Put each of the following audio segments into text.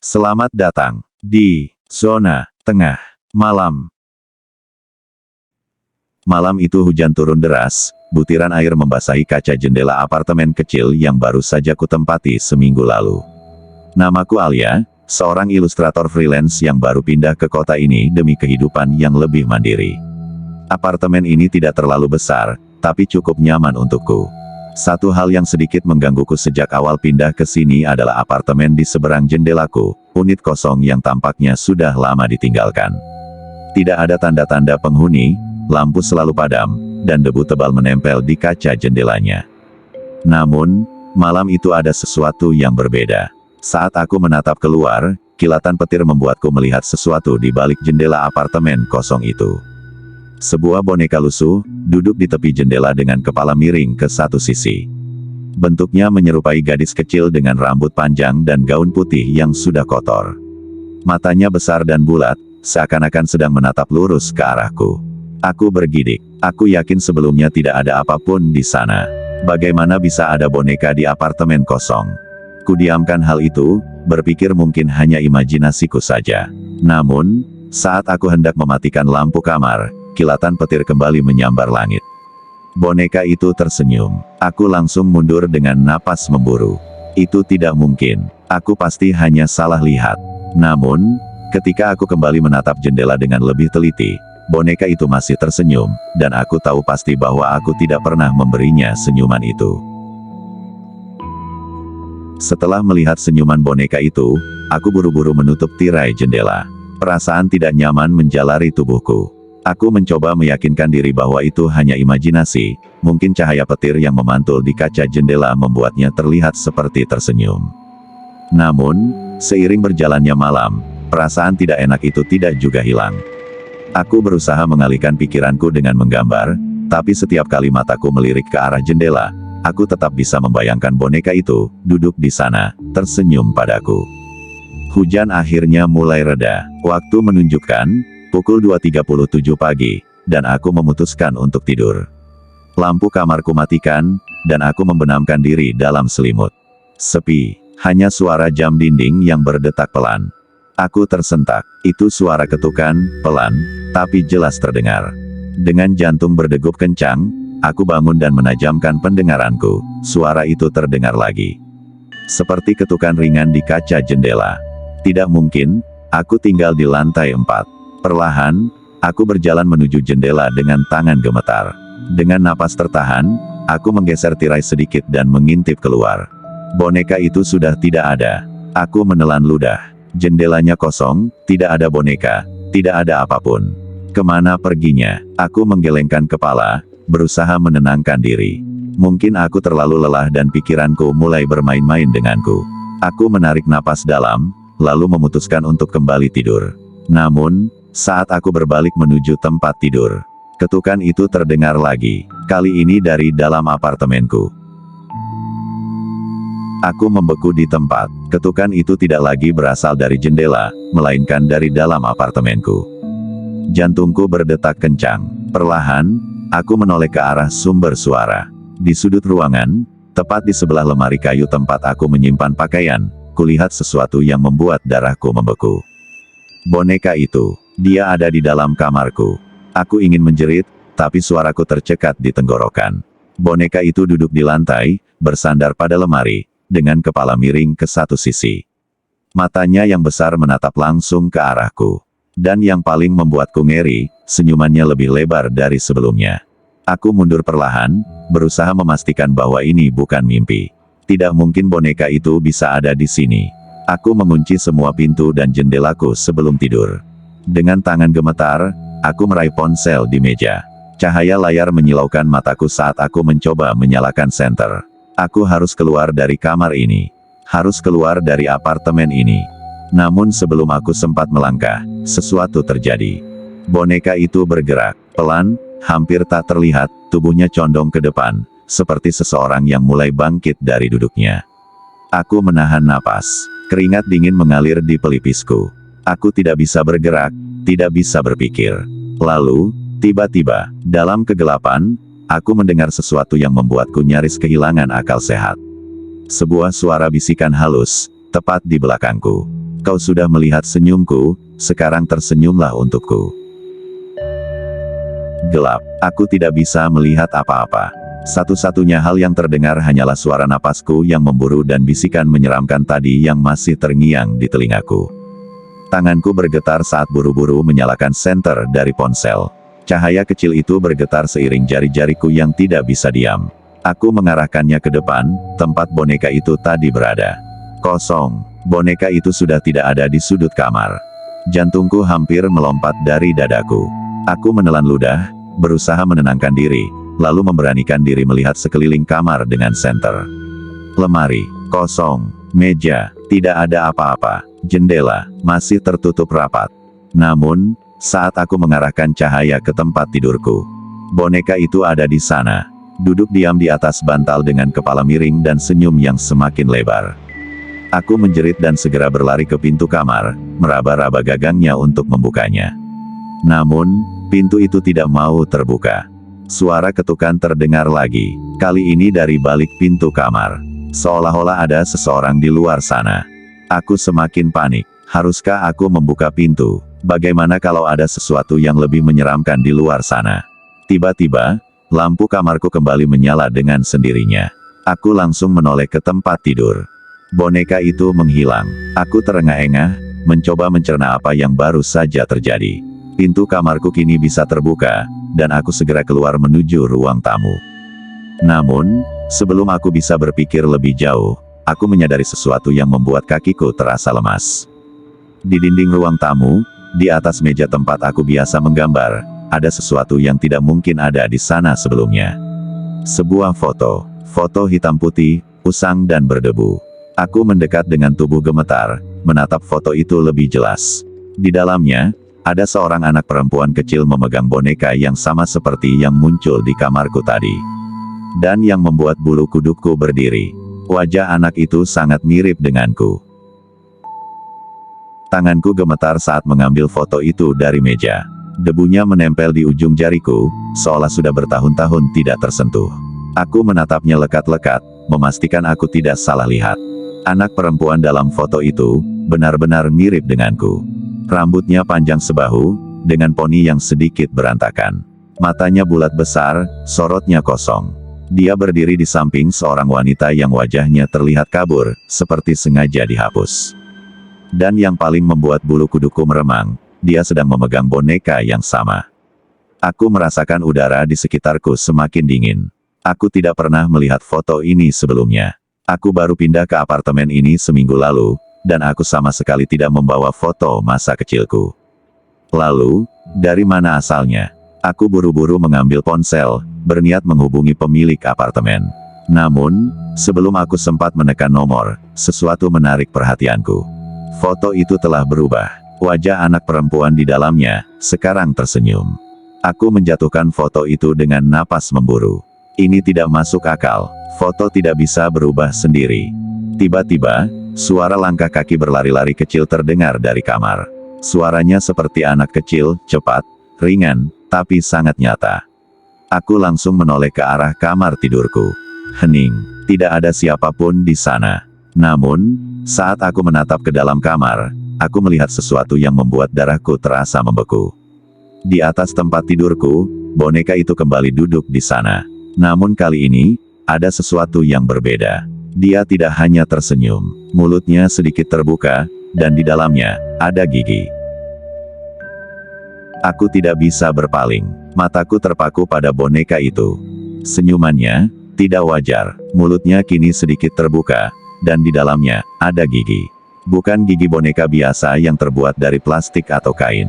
Selamat datang di zona tengah malam. Malam itu hujan turun deras, butiran air membasahi kaca jendela apartemen kecil yang baru saja kutempati seminggu lalu. Namaku Alia, seorang ilustrator freelance yang baru pindah ke kota ini demi kehidupan yang lebih mandiri. Apartemen ini tidak terlalu besar, tapi cukup nyaman untukku. Satu hal yang sedikit menggangguku sejak awal pindah ke sini adalah apartemen di seberang jendelaku, unit kosong yang tampaknya sudah lama ditinggalkan. Tidak ada tanda-tanda penghuni, lampu selalu padam, dan debu tebal menempel di kaca jendelanya. Namun, malam itu ada sesuatu yang berbeda. Saat aku menatap keluar, kilatan petir membuatku melihat sesuatu di balik jendela apartemen kosong itu. Sebuah boneka lusuh, duduk di tepi jendela dengan kepala miring ke satu sisi. Bentuknya menyerupai gadis kecil dengan rambut panjang dan gaun putih yang sudah kotor. Matanya besar dan bulat, seakan-akan sedang menatap lurus ke arahku. Aku bergidik. Aku yakin sebelumnya tidak ada apapun di sana. Bagaimana bisa ada boneka di apartemen kosong? Kudiamkan hal itu, berpikir mungkin hanya imajinasiku saja. Namun, saat aku hendak mematikan lampu kamar, kilatan petir kembali menyambar langit. Boneka itu tersenyum. Aku langsung mundur dengan napas memburu. Itu tidak mungkin. Aku pasti hanya salah lihat. Namun, ketika aku kembali menatap jendela dengan lebih teliti, boneka itu masih tersenyum, dan aku tahu pasti bahwa aku tidak pernah memberinya senyuman itu. Setelah melihat senyuman boneka itu, aku buru-buru menutup tirai jendela. Perasaan tidak nyaman menjalari tubuhku. Aku mencoba meyakinkan diri bahwa itu hanya imajinasi, mungkin cahaya petir yang memantul di kaca jendela membuatnya terlihat seperti tersenyum. Namun, seiring berjalannya malam, perasaan tidak enak itu tidak juga hilang. Aku berusaha mengalihkan pikiranku dengan menggambar, tapi setiap kali mataku melirik ke arah jendela, aku tetap bisa membayangkan boneka itu, duduk di sana, tersenyum padaku. Hujan akhirnya mulai reda. Waktu menunjukkan pukul 2.37 pagi, dan aku memutuskan untuk tidur. Lampu kamarku matikan, dan aku membenamkan diri dalam selimut. Sepi, hanya suara jam dinding yang berdetak pelan. Aku tersentak, itu suara ketukan, pelan, tapi jelas terdengar. Dengan jantung berdegup kencang, aku bangun dan menajamkan pendengaranku, suara itu terdengar lagi. Seperti ketukan ringan di kaca jendela. Tidak mungkin, aku tinggal di lantai 4. Perlahan, aku berjalan menuju jendela dengan tangan gemetar. Dengan napas tertahan, aku menggeser tirai sedikit dan mengintip keluar. Boneka itu sudah tidak ada. Aku menelan ludah. Jendelanya kosong, tidak ada boneka, tidak ada apapun. Kemana perginya? Aku menggelengkan kepala, berusaha menenangkan diri. Mungkin aku terlalu lelah dan pikiranku mulai bermain-main denganku. Aku menarik napas dalam, lalu memutuskan untuk kembali tidur. Namun, saat aku berbalik menuju tempat tidur, ketukan itu terdengar lagi, kali ini dari dalam apartemenku. Aku membeku di tempat. Ketukan itu tidak lagi berasal dari jendela, melainkan dari dalam apartemenku. Jantungku berdetak kencang. Perlahan, aku menoleh ke arah sumber suara. Di sudut ruangan, tepat di sebelah lemari kayu tempat aku menyimpan pakaian, kulihat sesuatu yang membuat darahku membeku. Boneka itu. Dia ada di dalam kamarku. Aku ingin menjerit, tapi suaraku tercekat di tenggorokan. Boneka itu duduk di lantai, bersandar pada lemari, dengan kepala miring ke satu sisi. Matanya yang besar menatap langsung ke arahku. Dan yang paling membuatku ngeri, senyumannya lebih lebar dari sebelumnya. Aku mundur perlahan, berusaha memastikan bahwa ini bukan mimpi. Tidak mungkin boneka itu bisa ada di sini. Aku mengunci semua pintu dan jendelaku sebelum tidur. Dengan tangan gemetar, aku meraih ponsel di meja. Cahaya layar menyilaukan mataku saat aku mencoba menyalakan senter. Aku harus keluar dari kamar ini. Harus keluar dari apartemen ini. Namun sebelum aku sempat melangkah, sesuatu terjadi. Boneka itu bergerak, pelan, hampir tak terlihat, tubuhnya condong ke depan, seperti seseorang yang mulai bangkit dari duduknya. Aku menahan napas. Keringat dingin mengalir di pelipisku. Aku tidak bisa bergerak, tidak bisa berpikir. Lalu, tiba-tiba, dalam kegelapan, aku mendengar sesuatu yang membuatku nyaris kehilangan akal sehat. Sebuah suara bisikan halus, tepat di belakangku. Kau sudah melihat senyumku, sekarang tersenyumlah untukku. Gelap, aku tidak bisa melihat apa-apa. Satu-satunya hal yang terdengar hanyalah suara napasku yang memburu dan bisikan menyeramkan tadi yang masih terngiang di telingaku. Tanganku bergetar saat buru-buru menyalakan senter dari ponsel. Cahaya kecil itu bergetar seiring jari-jariku yang tidak bisa diam. Aku mengarahkannya ke depan, tempat boneka itu tadi berada. Kosong, boneka itu sudah tidak ada di sudut kamar. Jantungku hampir melompat dari dadaku. Aku menelan ludah, berusaha menenangkan diri, lalu memberanikan diri melihat sekeliling kamar dengan senter. Lemari, kosong. Meja, tidak ada apa-apa. Jendela, masih tertutup rapat. Namun, saat aku mengarahkan cahaya ke tempat tidurku, boneka itu ada di sana. Duduk diam di atas bantal dengan kepala miring dan senyum yang semakin lebar. Aku menjerit dan segera berlari ke pintu kamar, meraba-raba gagangnya untuk membukanya. Namun, pintu itu tidak mau terbuka. Suara ketukan terdengar lagi, kali ini dari balik pintu kamar. Seolah-olah ada seseorang di luar sana. Aku semakin panik. Haruskah aku membuka pintu? Bagaimana kalau ada sesuatu yang lebih menyeramkan di luar sana? Tiba-tiba, lampu kamarku kembali menyala dengan sendirinya. Aku langsung menoleh ke tempat tidur. Boneka itu menghilang. Aku terengah-engah, mencoba mencerna apa yang baru saja terjadi. Pintu kamarku kini bisa terbuka, dan aku segera keluar menuju ruang tamu. Namun, sebelum aku bisa berpikir lebih jauh, aku menyadari sesuatu yang membuat kakiku terasa lemas. Di dinding ruang tamu, di atas meja tempat aku biasa menggambar, ada sesuatu yang tidak mungkin ada di sana sebelumnya. Sebuah foto. Foto hitam putih, usang dan berdebu. Aku mendekat dengan tubuh gemetar, menatap foto itu lebih jelas. Di dalamnya, ada seorang anak perempuan kecil memegang boneka yang sama seperti yang muncul di kamarku tadi. Dan yang membuat bulu kudukku berdiri. Wajah anak itu sangat mirip denganku. Tanganku gemetar saat mengambil foto itu dari meja. Debunya menempel di ujung jariku, seolah sudah bertahun-tahun tidak tersentuh. Aku menatapnya lekat-lekat, memastikan aku tidak salah lihat. Anak perempuan dalam foto itu, benar-benar mirip denganku. Rambutnya panjang sebahu, dengan poni yang sedikit berantakan. Matanya bulat besar, sorotnya kosong. Dia berdiri di samping seorang wanita yang wajahnya terlihat kabur, seperti sengaja dihapus. Dan yang paling membuat bulu kuduku meremang, dia sedang memegang boneka yang sama. Aku merasakan udara di sekitarku semakin dingin. Aku tidak pernah melihat foto ini sebelumnya. Aku baru pindah ke apartemen ini seminggu lalu, dan aku sama sekali tidak membawa foto masa kecilku. Lalu, dari mana asalnya? Aku buru-buru mengambil ponsel, berniat menghubungi pemilik apartemen. Namun, sebelum aku sempat menekan nomor, sesuatu menarik perhatianku. Foto itu telah berubah. Wajah anak perempuan di dalamnya, sekarang tersenyum. Aku menjatuhkan foto itu dengan napas memburu. Ini tidak masuk akal, foto tidak bisa berubah sendiri. Tiba-tiba, suara langkah kaki berlari-lari kecil terdengar dari kamar. Suaranya seperti anak kecil, cepat, ringan, tapi sangat nyata. Aku langsung menoleh ke arah kamar tidurku. Hening, tidak ada siapapun di sana. Namun, saat aku menatap ke dalam kamar, aku melihat sesuatu yang membuat darahku terasa membeku. Di atas tempat tidurku, boneka itu kembali duduk di sana. Namun kali ini, ada sesuatu yang berbeda. Dia tidak hanya tersenyum, mulutnya sedikit terbuka, dan di dalamnya, ada gigi. Aku tidak bisa berpaling, mataku terpaku pada boneka itu. Senyumannya, tidak wajar, mulutnya kini sedikit terbuka, dan di dalamnya, ada gigi. Bukan gigi boneka biasa yang terbuat dari plastik atau kain.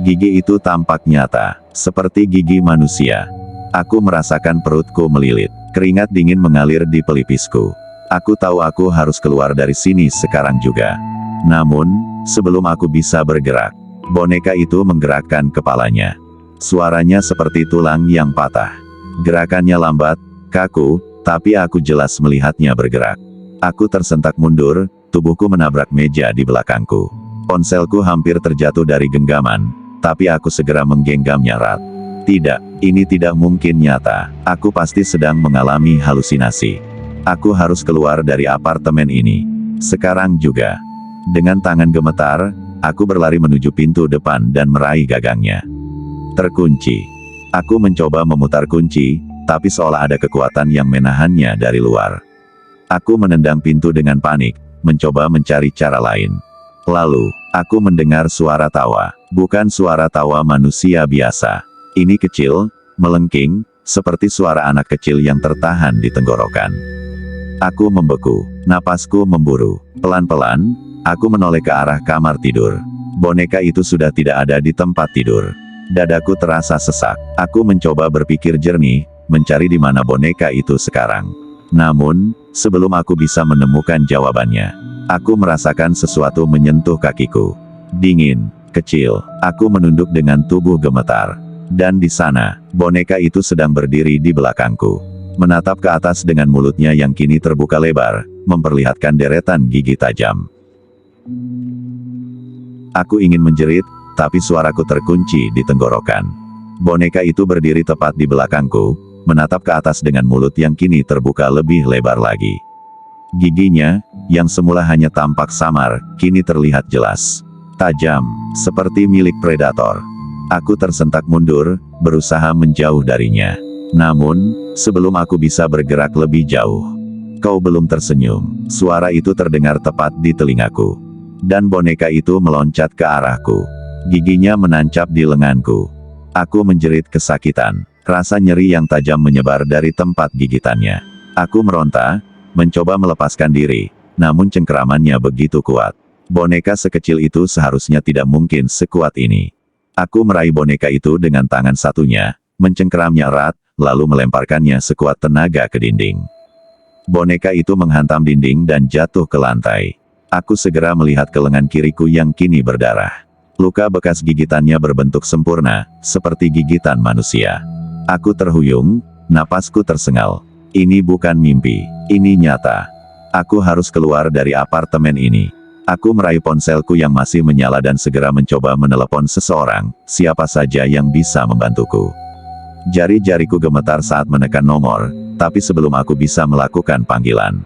Gigi itu tampak nyata, seperti gigi manusia. Aku merasakan perutku melilit, keringat dingin mengalir di pelipisku. Aku tahu aku harus keluar dari sini sekarang juga. Namun, sebelum aku bisa bergerak, boneka itu menggerakkan kepalanya. Suaranya seperti tulang yang patah. Gerakannya lambat, kaku, tapi aku jelas melihatnya bergerak. Aku tersentak mundur, tubuhku menabrak meja di belakangku. Ponselku hampir terjatuh dari genggaman, tapi aku segera menggenggamnya erat. Tidak, ini tidak mungkin nyata. Aku pasti sedang mengalami halusinasi. Aku harus keluar dari apartemen ini. Sekarang juga. Dengan tangan gemetar, aku berlari menuju pintu depan dan meraih gagangnya. Terkunci. Aku mencoba memutar kunci, tapi seolah ada kekuatan yang menahannya dari luar. Aku menendang pintu dengan panik, mencoba mencari cara lain. Lalu, aku mendengar suara tawa. Bukan suara tawa manusia biasa. Ini kecil, melengking, seperti suara anak kecil yang tertahan di tenggorokan. Aku membeku, napasku memburu. Pelan-pelan, aku menoleh ke arah kamar tidur. Boneka itu sudah tidak ada di tempat tidur. Dadaku terasa sesak. Aku mencoba berpikir jernih, mencari di mana boneka itu sekarang. Namun, sebelum aku bisa menemukan jawabannya, aku merasakan sesuatu menyentuh kakiku. Dingin, kecil. Aku menunduk dengan tubuh gemetar. Dan di sana, boneka itu sedang berdiri di belakangku. Menatap ke atas dengan mulutnya yang kini terbuka lebar, memperlihatkan deretan gigi tajam. Aku ingin menjerit, tapi suaraku terkunci di tenggorokan. Boneka itu berdiri tepat di belakangku, menatap ke atas dengan mulut yang kini terbuka lebih lebar lagi. Giginya, yang semula hanya tampak samar, kini terlihat jelas. Tajam, seperti milik predator. Aku tersentak mundur, berusaha menjauh darinya. Namun, sebelum aku bisa bergerak lebih jauh, "Kau belum tersenyum." Suara itu terdengar tepat di telingaku. Dan boneka itu meloncat ke arahku. Giginya menancap di lenganku. Aku menjerit kesakitan. Rasa nyeri yang tajam menyebar dari tempat gigitannya. Aku meronta, mencoba melepaskan diri, namun cengkeramannya begitu kuat. Boneka sekecil itu seharusnya tidak mungkin sekuat ini. Aku meraih boneka itu dengan tangan satunya, mencengkeramnya erat, lalu melemparkannya sekuat tenaga ke dinding. Boneka itu menghantam dinding dan jatuh ke lantai. Aku segera melihat ke lengan kiriku yang kini berdarah. Luka bekas gigitannya berbentuk sempurna, seperti gigitan manusia. Aku terhuyung, napasku tersengal. Ini bukan mimpi, ini nyata. Aku harus keluar dari apartemen ini. Aku meraih ponselku yang masih menyala dan segera mencoba menelepon seseorang, siapa saja yang bisa membantuku. Jari-jariku gemetar saat menekan nomor, tapi sebelum aku bisa melakukan panggilan,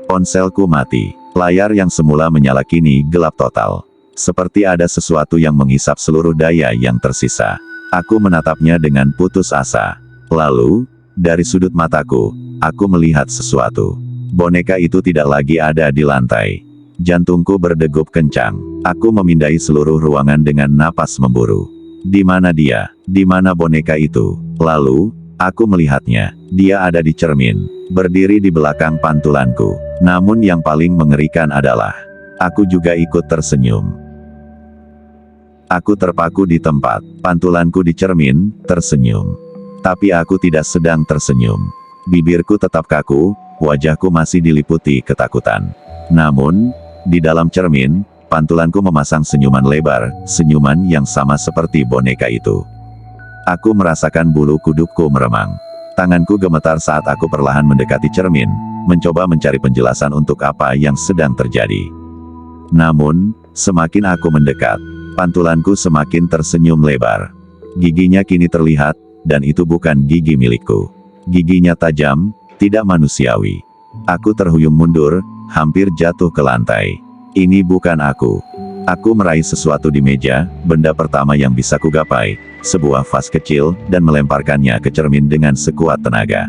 ponselku mati. Layar yang semula menyala kini gelap total. Seperti ada sesuatu yang menghisap seluruh daya yang tersisa. Aku menatapnya dengan putus asa. Lalu, dari sudut mataku, aku melihat sesuatu. Boneka itu tidak lagi ada di lantai. Jantungku berdegup kencang. Aku memindai seluruh ruangan dengan napas memburu. Di mana dia? Di mana boneka itu? Lalu, aku melihatnya. Dia ada di cermin, berdiri di belakang pantulanku. Namun yang paling mengerikan adalah, aku juga ikut tersenyum. Aku terpaku di tempat, pantulanku di cermin, tersenyum. Tapi aku tidak sedang tersenyum. Bibirku tetap kaku, wajahku masih diliputi ketakutan. Namun, di dalam cermin, pantulanku memasang senyuman lebar, senyuman yang sama seperti boneka itu. Aku merasakan bulu kudukku meremang. Tanganku gemetar saat aku perlahan mendekati cermin, mencoba mencari penjelasan untuk apa yang sedang terjadi. Namun, semakin aku mendekat, pantulanku semakin tersenyum lebar. Giginya kini terlihat, dan itu bukan gigi milikku. Giginya tajam, tidak manusiawi. Aku terhuyung mundur, hampir jatuh ke lantai. Ini bukan aku. Aku meraih sesuatu di meja, benda pertama yang bisa kugapai, sebuah vas kecil, dan melemparkannya ke cermin dengan sekuat tenaga.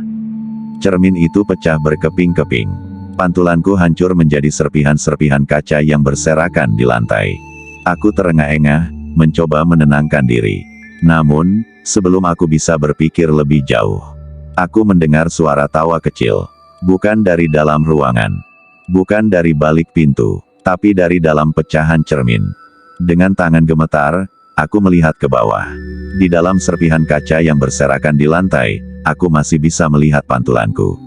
Cermin itu pecah berkeping-keping. Pantulanku hancur menjadi serpihan-serpihan kaca yang berserakan di lantai. Aku terengah-engah, mencoba menenangkan diri. Namun, sebelum aku bisa berpikir lebih jauh, aku mendengar suara tawa kecil. Bukan dari dalam ruangan. Bukan dari balik pintu, tapi dari dalam pecahan cermin. Dengan tangan gemetar, aku melihat ke bawah. Di dalam serpihan kaca yang berserakan di lantai, aku masih bisa melihat pantulanku.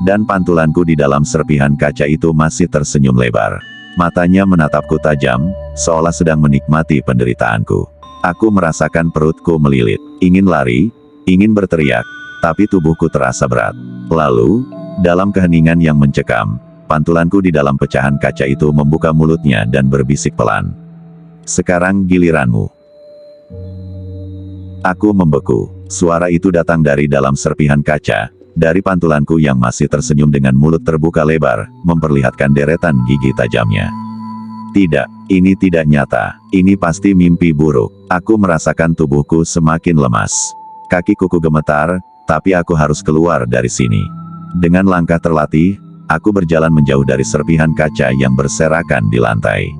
Dan pantulanku di dalam serpihan kaca itu masih tersenyum lebar. Matanya menatapku tajam, seolah sedang menikmati penderitaanku. Aku merasakan perutku melilit. Ingin lari, ingin berteriak, tapi tubuhku terasa berat. Lalu, dalam keheningan yang mencekam, pantulanku di dalam pecahan kaca itu membuka mulutnya dan berbisik pelan. "Sekarang giliranmu." Aku membeku. Suara itu datang dari dalam serpihan kaca, dari pantulanku yang masih tersenyum dengan mulut terbuka lebar, memperlihatkan deretan gigi tajamnya. Tidak, ini tidak nyata. Ini pasti mimpi buruk. Aku merasakan tubuhku semakin lemas. Kaki kuku gemetar, tapi aku harus keluar dari sini. Dengan langkah terlatih, aku berjalan menjauh dari serpihan kaca yang berserakan di lantai.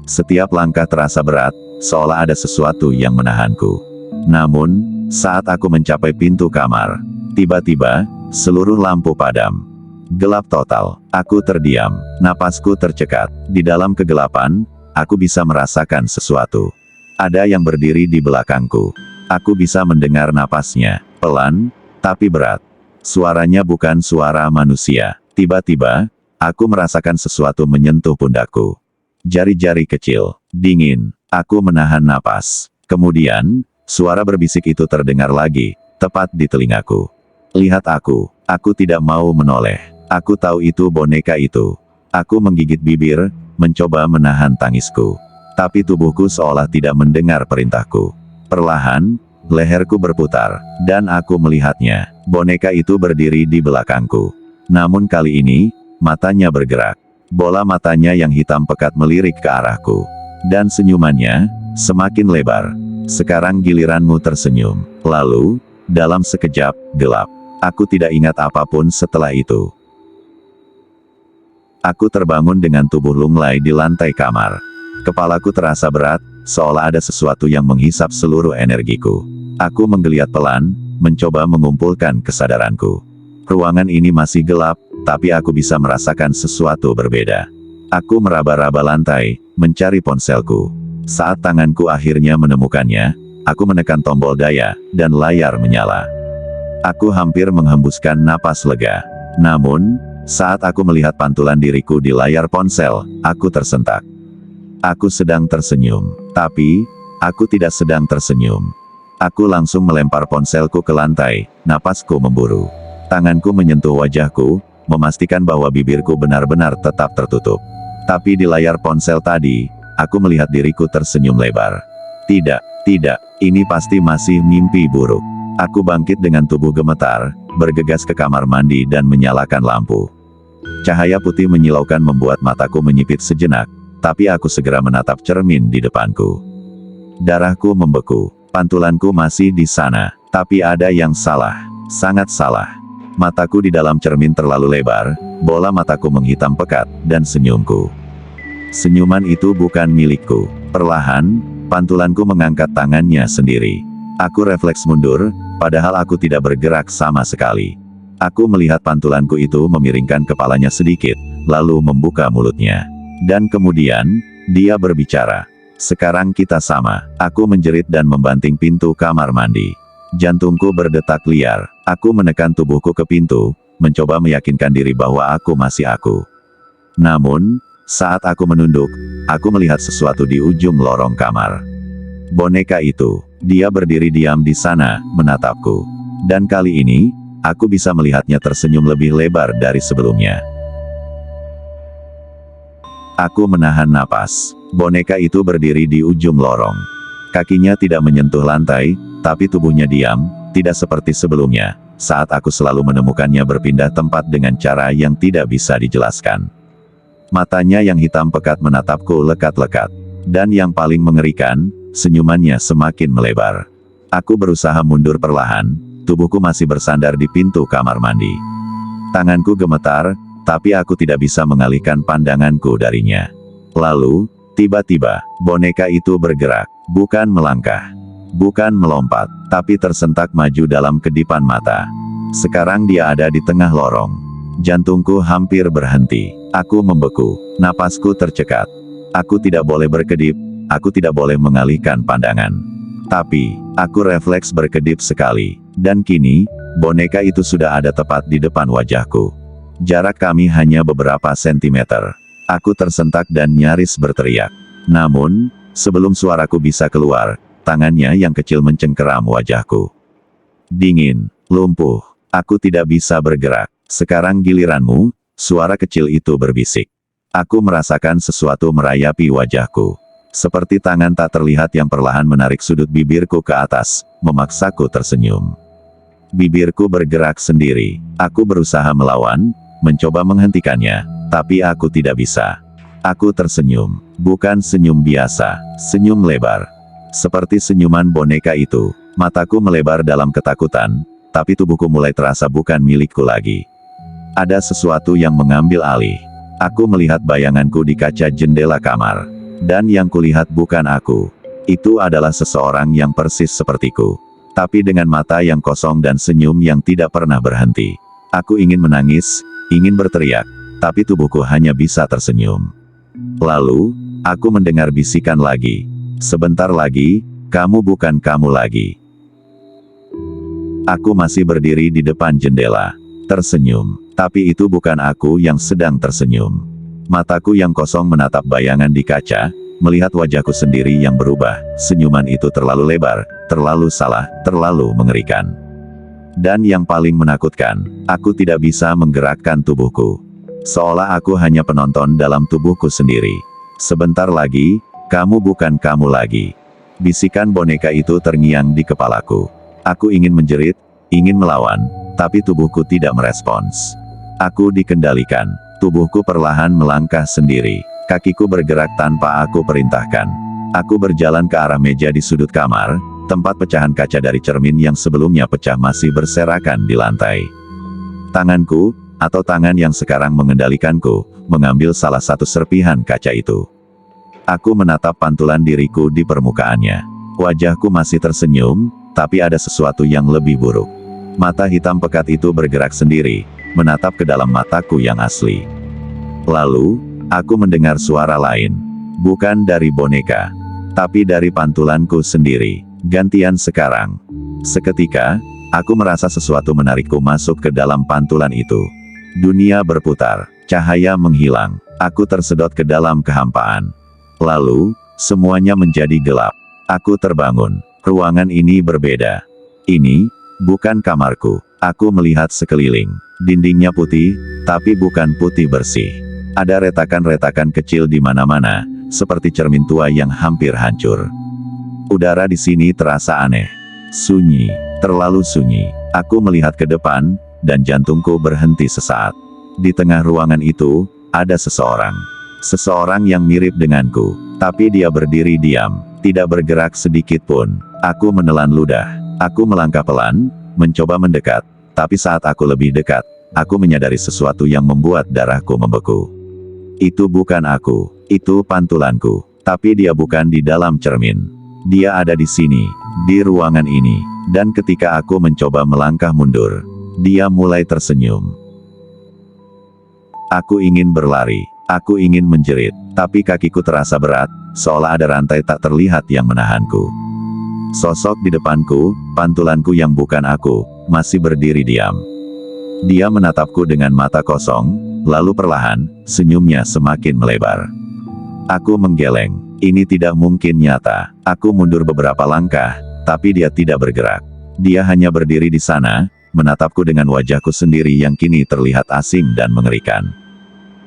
Setiap langkah terasa berat, seolah ada sesuatu yang menahanku. Namun, saat aku mencapai pintu kamar, tiba-tiba, seluruh lampu padam. Gelap total. Aku terdiam. Napasku tercekat. Di dalam kegelapan, aku bisa merasakan sesuatu. Ada yang berdiri di belakangku. Aku bisa mendengar napasnya. Pelan, tapi berat. Suaranya bukan suara manusia. Tiba-tiba, aku merasakan sesuatu menyentuh pundakku. Jari-jari kecil. Dingin. Aku menahan napas. Kemudian, suara berbisik itu terdengar lagi, tepat di telingaku. Lihat aku. Aku tidak mau menoleh. Aku tahu itu boneka itu. Aku menggigit bibir, mencoba menahan tangisku. Tapi tubuhku seolah tidak mendengar perintahku. Perlahan, leherku berputar, dan aku melihatnya. Boneka itu berdiri di belakangku. Namun kali ini, matanya bergerak. Bola matanya yang hitam pekat melirik ke arahku. Dan senyumannya, semakin lebar. Sekarang giliranmu tersenyum. Lalu, dalam sekejap, gelap. Aku tidak ingat apapun setelah itu. Aku terbangun dengan tubuh lunglai di lantai kamar. Kepalaku terasa berat, seolah ada sesuatu yang menghisap seluruh energiku. Aku menggeliat pelan, mencoba mengumpulkan kesadaranku. Ruangan ini masih gelap, tapi aku bisa merasakan sesuatu berbeda. Aku meraba-raba lantai, mencari ponselku. Saat tanganku akhirnya menemukannya, aku menekan tombol daya, dan layar menyala. Aku hampir menghembuskan napas lega. Namun, saat aku melihat pantulan diriku di layar ponsel, aku tersentak. Aku sedang tersenyum, tapi aku tidak sedang tersenyum. Aku langsung melempar ponselku ke lantai, napasku memburu. Tanganku menyentuh wajahku, memastikan bahwa bibirku benar-benar tetap tertutup. Tapi di layar ponsel tadi, aku melihat diriku tersenyum lebar. Tidak, ini pasti masih mimpi buruk. Aku bangkit dengan tubuh gemetar, bergegas ke kamar mandi dan menyalakan lampu. Cahaya putih menyilaukan membuat mataku menyipit sejenak, tapi aku segera menatap cermin di depanku. Darahku membeku, pantulanku masih di sana, tapi ada yang salah, sangat salah. Mataku di dalam cermin terlalu lebar, bola mataku menghitam pekat, dan senyumku. Senyuman itu bukan milikku. Perlahan, pantulanku mengangkat tangannya sendiri. Aku refleks mundur, padahal aku tidak bergerak sama sekali. Aku melihat pantulanku itu memiringkan kepalanya sedikit, lalu membuka mulutnya. Dan kemudian, dia berbicara. Sekarang kita sama. Aku menjerit dan membanting pintu kamar mandi. Jantungku berdetak liar. Aku menekan tubuhku ke pintu, mencoba meyakinkan diri bahwa aku masih aku. Namun, saat aku menunduk, aku melihat sesuatu di ujung lorong kamar. Boneka itu, dia berdiri diam di sana, menatapku. Dan kali ini, aku bisa melihatnya tersenyum lebih lebar dari sebelumnya. Aku menahan napas. Boneka itu berdiri di ujung lorong. Kakinya tidak menyentuh lantai, tapi tubuhnya diam, tidak seperti sebelumnya, saat aku selalu menemukannya berpindah tempat dengan cara yang tidak bisa dijelaskan. Matanya yang hitam pekat menatapku lekat-lekat. Dan yang paling mengerikan, senyumannya semakin melebar. Aku berusaha mundur perlahan, tubuhku masih bersandar di pintu kamar mandi. Tanganku gemetar, tapi aku tidak bisa mengalihkan pandanganku darinya. Lalu, tiba-tiba, boneka itu bergerak, bukan melangkah, bukan melompat, tapi tersentak maju dalam kedipan mata. Sekarang dia ada di tengah lorong. Jantungku hampir berhenti. Aku membeku, napasku tercekat. Aku tidak boleh berkedip, aku tidak boleh mengalihkan pandangan. Tapi, aku refleks berkedip sekali. Dan kini, boneka itu sudah ada tepat di depan wajahku. Jarak kami hanya beberapa sentimeter. Aku tersentak dan nyaris berteriak. Namun, sebelum suaraku bisa keluar, tangannya yang kecil mencengkeram wajahku. Dingin, lumpuh. Aku tidak bisa bergerak. Sekarang giliranmu, suara kecil itu berbisik. Aku merasakan sesuatu merayapi wajahku. Seperti tangan tak terlihat yang perlahan menarik sudut bibirku ke atas, memaksaku tersenyum. Bibirku bergerak sendiri. Aku berusaha melawan, mencoba menghentikannya, tapi aku tidak bisa. Aku tersenyum. Bukan senyum biasa, senyum lebar. Seperti senyuman boneka itu, mataku melebar dalam ketakutan, tapi tubuhku mulai terasa bukan milikku lagi. Ada sesuatu yang mengambil alih. Aku melihat bayanganku di kaca jendela kamar. Dan yang kulihat bukan aku. Itu adalah seseorang yang persis sepertiku. Tapi dengan mata yang kosong dan senyum yang tidak pernah berhenti. Aku ingin menangis, ingin berteriak, tapi tubuhku hanya bisa tersenyum. Lalu, aku mendengar bisikan lagi. Sebentar lagi, kamu bukan kamu lagi. Aku masih berdiri di depan jendela, tersenyum, tapi itu bukan aku yang sedang tersenyum. Mataku yang kosong menatap bayangan di kaca, melihat wajahku sendiri yang berubah. Senyuman itu terlalu lebar, terlalu salah, terlalu mengerikan. Dan yang paling menakutkan, aku tidak bisa menggerakkan tubuhku. Seolah aku hanya penonton dalam tubuhku sendiri. Sebentar lagi, kamu bukan kamu lagi. Bisikan boneka itu terngiang di kepalaku. Aku ingin menjerit, ingin melawan, tapi tubuhku tidak merespons. Aku dikendalikan. Tubuhku perlahan melangkah sendiri. Kakiku bergerak tanpa aku perintahkan. Aku berjalan ke arah meja di sudut kamar, tempat pecahan kaca dari cermin yang sebelumnya pecah masih berserakan di lantai. Tanganku, atau tangan yang sekarang mengendalikanku, mengambil salah satu serpihan kaca itu. Aku menatap pantulan diriku di permukaannya. Wajahku masih tersenyum, tapi ada sesuatu yang lebih buruk. Mata hitam pekat itu bergerak sendiri, menatap ke dalam mataku yang asli. Lalu, aku mendengar suara lain. Bukan dari boneka, tapi dari pantulanku sendiri. Gantian sekarang. Seketika, aku merasa sesuatu menarikku masuk ke dalam pantulan itu. Dunia berputar, cahaya menghilang. Aku tersedot ke dalam kehampaan. Lalu, semuanya menjadi gelap. Aku terbangun. Ruangan ini berbeda. Ini bukan kamarku. Aku melihat sekeliling. Dindingnya putih, tapi bukan putih bersih. Ada retakan-retakan kecil di mana-mana, seperti cermin tua yang hampir hancur. Udara di sini terasa aneh. Sunyi, terlalu sunyi. Aku melihat ke depan, dan jantungku berhenti sesaat. Di tengah ruangan itu, ada seseorang. Seseorang yang mirip denganku, tapi dia berdiri diam, tidak bergerak sedikit pun. Aku menelan ludah. Aku melangkah pelan, mencoba mendekat, tapi saat aku lebih dekat, aku menyadari sesuatu yang membuat darahku membeku. Itu bukan aku, itu pantulanku, tapi dia bukan di dalam cermin. Dia ada di sini, di ruangan ini, dan ketika aku mencoba melangkah mundur, dia mulai tersenyum. Aku ingin berlari, aku ingin menjerit, tapi kakiku terasa berat, seolah ada rantai tak terlihat yang menahanku. Sosok di depanku, pantulanku yang bukan aku, masih berdiri diam. Dia menatapku dengan mata kosong, lalu perlahan, senyumnya semakin melebar. Aku menggeleng, ini tidak mungkin nyata. Aku mundur beberapa langkah, tapi dia tidak bergerak. Dia hanya berdiri di sana, menatapku dengan wajahku sendiri yang kini terlihat asing dan mengerikan.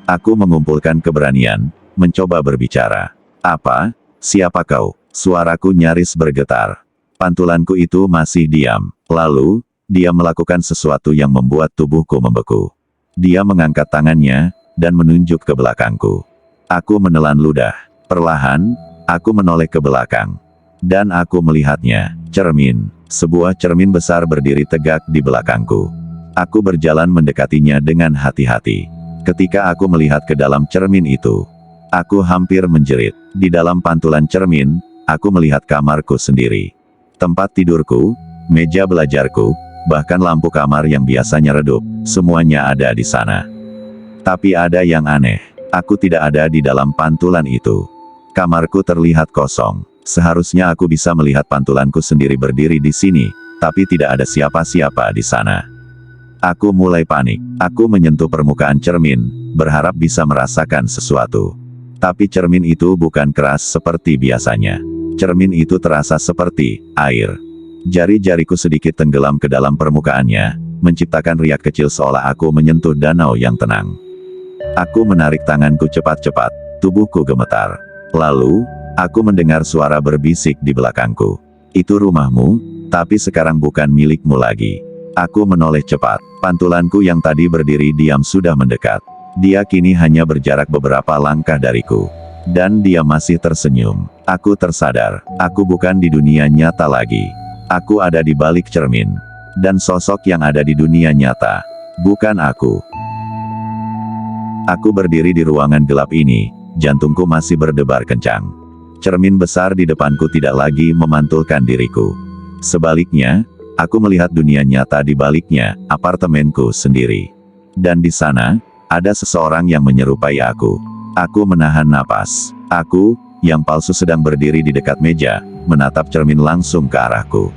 Aku mengumpulkan keberanian, mencoba berbicara. Apa? Siapa kau? Suaraku nyaris bergetar. Pantulanku itu masih diam. Lalu, dia melakukan sesuatu yang membuat tubuhku membeku. Dia mengangkat tangannya, dan menunjuk ke belakangku. Aku menelan ludah. Perlahan, aku menoleh ke belakang. Dan aku melihatnya. Cermin. Sebuah cermin besar berdiri tegak di belakangku. Aku berjalan mendekatinya dengan hati-hati. Ketika aku melihat ke dalam cermin itu, aku hampir menjerit. Di dalam pantulan cermin, aku melihat kamarku sendiri. Tempat tidurku, meja belajarku, bahkan lampu kamar yang biasanya redup, semuanya ada di sana. Tapi ada yang aneh. Aku tidak ada di dalam pantulan itu. Kamarku terlihat kosong. Seharusnya aku bisa melihat pantulanku sendiri berdiri di sini, tapi tidak ada siapa-siapa di sana. Aku mulai panik. Aku menyentuh permukaan cermin, berharap bisa merasakan sesuatu. Tapi cermin itu bukan keras seperti biasanya. Cermin itu terasa seperti air. Jari-jariku sedikit tenggelam ke dalam permukaannya, menciptakan riak kecil seolah aku menyentuh danau yang tenang. Aku menarik tanganku cepat-cepat, tubuhku gemetar. Lalu, aku mendengar suara berbisik di belakangku. Itu rumahmu, tapi sekarang bukan milikmu lagi. Aku menoleh cepat. Pantulanku yang tadi berdiri diam sudah mendekat. Dia kini hanya berjarak beberapa langkah dariku. Dan dia masih tersenyum. Aku tersadar, aku bukan di dunia nyata lagi. Aku ada di balik cermin. Dan sosok yang ada di dunia nyata, bukan aku. Aku berdiri di ruangan gelap ini, jantungku masih berdebar kencang. Cermin besar di depanku tidak lagi memantulkan diriku. Sebaliknya, aku melihat dunia nyata di baliknya, apartemenku sendiri. Dan di sana, ada seseorang yang menyerupai aku. Aku menahan napas. Aku, yang palsu sedang berdiri di dekat meja, menatap cermin langsung ke arahku.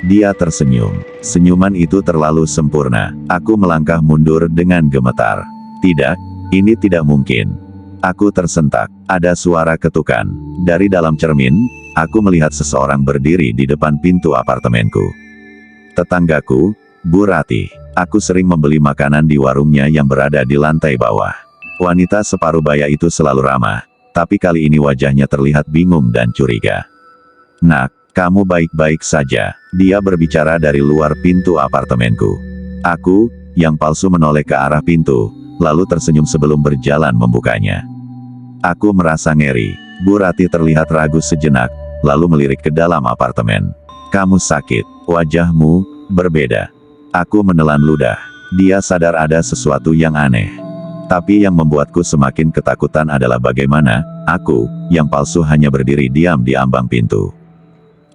Dia tersenyum. Senyuman itu terlalu sempurna. Aku melangkah mundur dengan gemetar. Tidak, ini tidak mungkin. Aku tersentak. Ada suara ketukan. Dari dalam cermin, aku melihat seseorang berdiri di depan pintu apartemenku. Tetanggaku, Bu Ratih. Aku sering membeli makanan di warungnya yang berada di lantai bawah. Wanita separuh baya itu selalu ramah, tapi kali ini wajahnya terlihat bingung dan curiga. Nak, kamu baik-baik saja? Dia berbicara dari luar pintu apartemenku. Aku, yang palsu menoleh ke arah pintu, lalu tersenyum sebelum berjalan membukanya. Aku merasa ngeri. Bu Ratih terlihat ragu sejenak, lalu melirik ke dalam apartemen. Kamu sakit, wajahmu berbeda. Aku menelan ludah. Dia sadar ada sesuatu yang aneh. Tapi yang membuatku semakin ketakutan adalah bagaimana aku, yang palsu hanya berdiri diam di ambang pintu.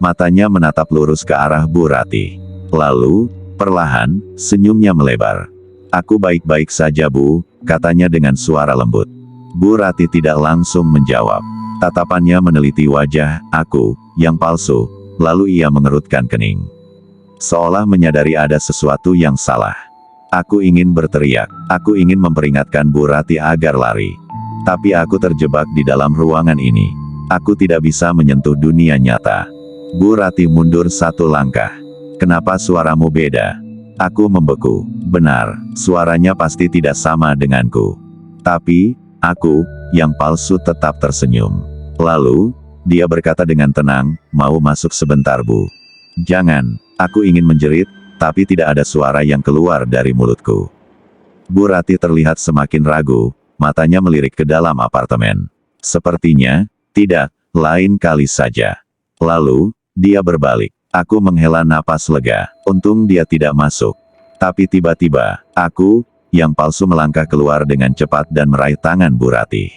Matanya menatap lurus ke arah Bu Ratih. Lalu, perlahan, senyumnya melebar. Aku baik-baik saja Bu, katanya dengan suara lembut. Bu Ratih tidak langsung menjawab. Tatapannya meneliti wajah aku, yang palsu, lalu ia mengerutkan kening. Seolah menyadari ada sesuatu yang salah. Aku ingin berteriak. Aku ingin memperingatkan Bu Ratih agar lari. Tapi aku terjebak di dalam ruangan ini. Aku tidak bisa menyentuh dunia nyata. Bu Ratih mundur satu langkah. Kenapa suaramu beda? Aku membeku. Benar, suaranya pasti tidak sama denganku. Tapi, aku, yang palsu tetap tersenyum. Lalu, dia berkata dengan tenang, mau masuk sebentar Bu? Jangan, aku ingin menjerit, tapi tidak ada suara yang keluar dari mulutku. Bu Ratih terlihat semakin ragu, matanya melirik ke dalam apartemen. Sepertinya, tidak, lain kali saja. Lalu, dia berbalik. Aku menghela napas lega. Untung dia tidak masuk. Tapi tiba-tiba, aku, yang palsu melangkah keluar dengan cepat dan meraih tangan Bu Ratih.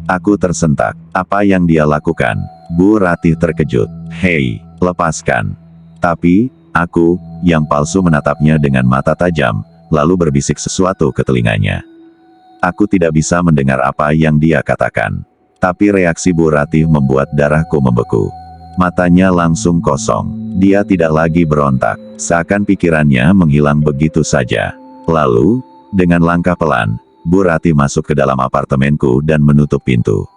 Aku tersentak. Apa yang dia lakukan? Bu Ratih terkejut. Hei, lepaskan. Tapi, aku, yang palsu menatapnya dengan mata tajam, lalu berbisik sesuatu ke telinganya. Aku tidak bisa mendengar apa yang dia katakan. Tapi reaksi Bu Ratih membuat darahku membeku. Matanya langsung kosong. Dia tidak lagi berontak. Seakan pikirannya menghilang begitu saja. Lalu, dengan langkah pelan, Bu Ratih masuk ke dalam apartemenku dan menutup pintu.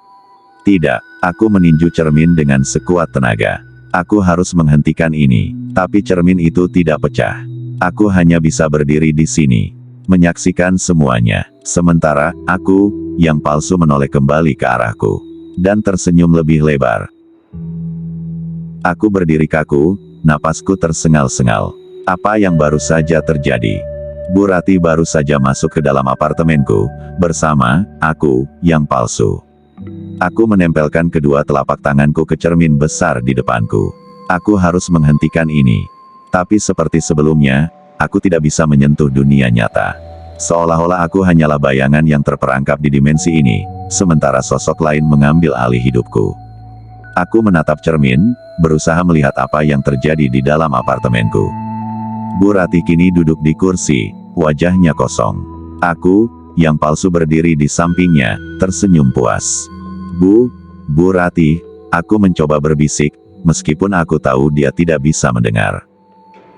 Tidak, aku meninju cermin dengan sekuat tenaga. Aku harus menghentikan ini. Tapi cermin itu tidak pecah. Aku hanya bisa berdiri di sini, menyaksikan semuanya. Sementara, aku, yang palsu menoleh kembali ke arahku. Dan tersenyum lebih lebar. Aku berdiri kaku, napasku tersengal-sengal. Apa yang baru saja terjadi? Bu Ratih baru saja masuk ke dalam apartemenku, bersama aku, yang palsu. Aku menempelkan kedua telapak tanganku ke cermin besar di depanku. Aku harus menghentikan ini. Tapi seperti sebelumnya, aku tidak bisa menyentuh dunia nyata. Seolah-olah aku hanyalah bayangan yang terperangkap di dimensi ini, sementara sosok lain mengambil alih hidupku. Aku menatap cermin, berusaha melihat apa yang terjadi di dalam apartemenku. Bu Ratih kini duduk di kursi, wajahnya kosong. Aku, yang palsu berdiri di sampingnya, tersenyum puas. Bu Ratih, aku mencoba berbisik, meskipun aku tahu dia tidak bisa mendengar.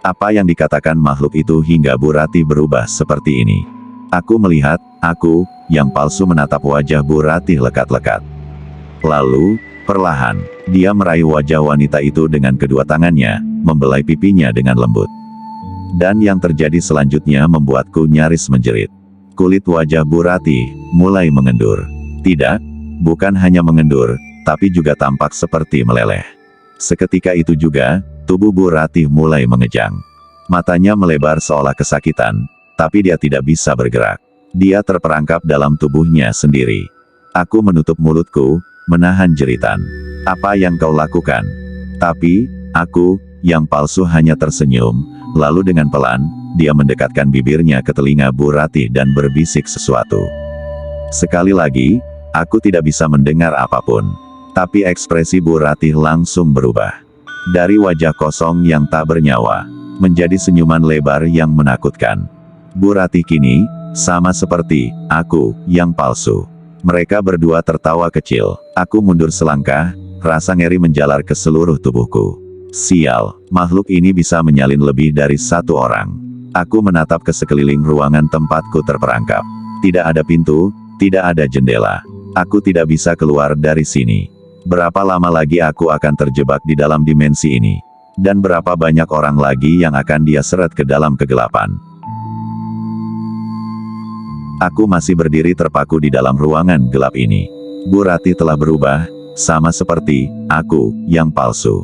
Apa yang dikatakan makhluk itu hingga Bu Ratih berubah seperti ini? Aku melihat, aku, yang palsu menatap wajah Bu Ratih lekat-lekat. Lalu, perlahan, dia meraih wajah wanita itu dengan kedua tangannya, membelai pipinya dengan lembut. Dan yang terjadi selanjutnya membuatku nyaris menjerit. Kulit wajah Bu Ratih mulai mengendur. Tidak, bukan hanya mengendur, tapi juga tampak seperti meleleh. Seketika itu juga, tubuh Bu Ratih mulai mengejang. Matanya melebar seolah kesakitan, tapi dia tidak bisa bergerak. Dia terperangkap dalam tubuhnya sendiri. Aku menutup mulutku, menahan jeritan. Apa yang kau lakukan? Tapi, aku, yang palsu hanya tersenyum, lalu dengan pelan, dia mendekatkan bibirnya ke telinga Bu Ratih dan berbisik sesuatu. Sekali lagi, aku tidak bisa mendengar apapun. Tapi ekspresi Bu Ratih langsung berubah. Dari wajah kosong yang tak bernyawa, menjadi senyuman lebar yang menakutkan. Bu Ratih kini, sama seperti aku, yang palsu. Mereka berdua tertawa kecil. Aku mundur selangkah, rasa ngeri menjalar ke seluruh tubuhku. Sial, makhluk ini bisa menyalin lebih dari satu orang. Aku menatap ke sekeliling ruangan tempatku terperangkap. Tidak ada pintu, tidak ada jendela. Aku tidak bisa keluar dari sini. Berapa lama lagi aku akan terjebak di dalam dimensi ini? Dan berapa banyak orang lagi yang akan dia seret ke dalam kegelapan? Aku masih berdiri terpaku di dalam ruangan gelap ini. Bu Ratih telah berubah, sama seperti aku, yang palsu.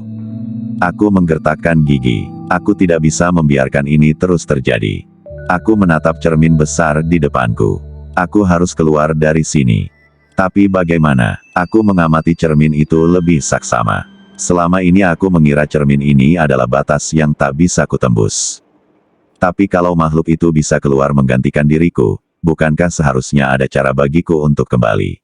Aku menggertakkan gigi. Aku tidak bisa membiarkan ini terus terjadi. Aku menatap cermin besar di depanku. Aku harus keluar dari sini. Tapi bagaimana? Aku mengamati cermin itu lebih saksama. Selama ini aku mengira cermin ini adalah batas yang tak bisa kutembus. Tapi kalau makhluk itu bisa keluar menggantikan diriku, bukankah seharusnya ada cara bagiku untuk kembali?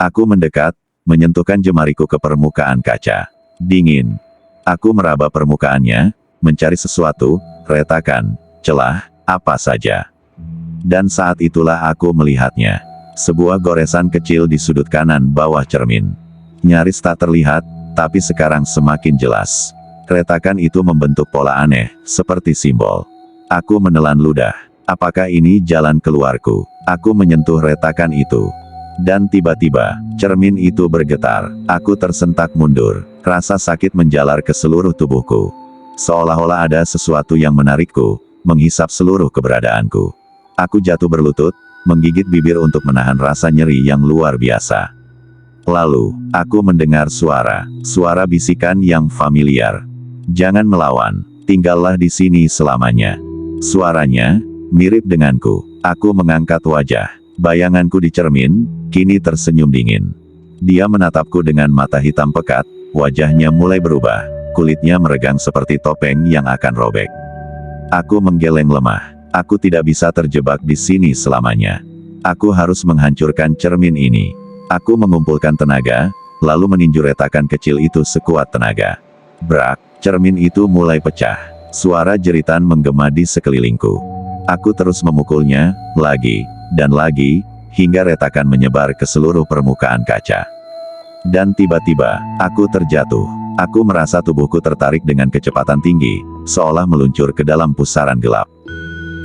Aku mendekat, menyentuhkan jemariku ke permukaan kaca. Dingin. Aku meraba permukaannya, mencari sesuatu, retakan, celah, apa saja. Dan saat itulah aku melihatnya. Sebuah goresan kecil di sudut kanan bawah cermin. Nyaris tak terlihat, tapi sekarang semakin jelas. Retakan itu membentuk pola aneh, seperti simbol. Aku menelan ludah. Apakah ini jalan keluarku? Aku menyentuh retakan itu. Dan tiba-tiba, cermin itu bergetar. Aku tersentak mundur. Rasa sakit menjalar ke seluruh tubuhku. Seolah-olah ada sesuatu yang menarikku, menghisap seluruh keberadaanku. Aku jatuh berlutut, menggigit bibir untuk menahan rasa nyeri yang luar biasa. Lalu, aku mendengar suara bisikan yang familiar. Jangan melawan, tinggallah di sini selamanya. Suaranya mirip denganku. Aku mengangkat wajah. Bayanganku di cermin, kini tersenyum dingin. Dia menatapku dengan mata hitam pekat, wajahnya mulai berubah, kulitnya meregang seperti topeng yang akan robek. Aku menggeleng lemah. Aku tidak bisa terjebak di sini selamanya. Aku harus menghancurkan cermin ini. Aku mengumpulkan tenaga, lalu meninju retakan kecil itu sekuat tenaga. Brak, cermin itu mulai pecah. Suara jeritan menggema di sekelilingku. Aku terus memukulnya, lagi, dan lagi, hingga retakan menyebar ke seluruh permukaan kaca. Dan tiba-tiba, aku terjatuh. Aku merasa tubuhku tertarik dengan kecepatan tinggi, seolah meluncur ke dalam pusaran gelap.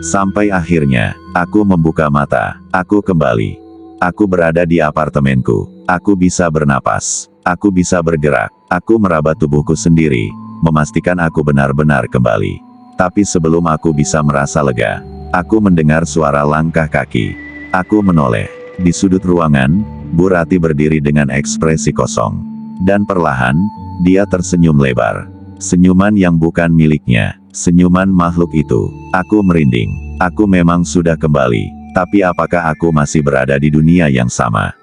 Sampai akhirnya, aku membuka mata. Aku kembali. Aku berada di apartemenku. Aku bisa bernapas. Aku bisa bergerak. Aku meraba tubuhku sendiri, memastikan aku benar-benar kembali. Tapi sebelum aku bisa merasa lega, aku mendengar suara langkah kaki. Aku menoleh. Di sudut ruangan, Bu Ratih berdiri dengan ekspresi kosong. Dan perlahan, dia tersenyum lebar. Senyuman yang bukan miliknya. Senyuman makhluk itu. Aku merinding. Aku memang sudah kembali. Tapi apakah aku masih berada di dunia yang sama?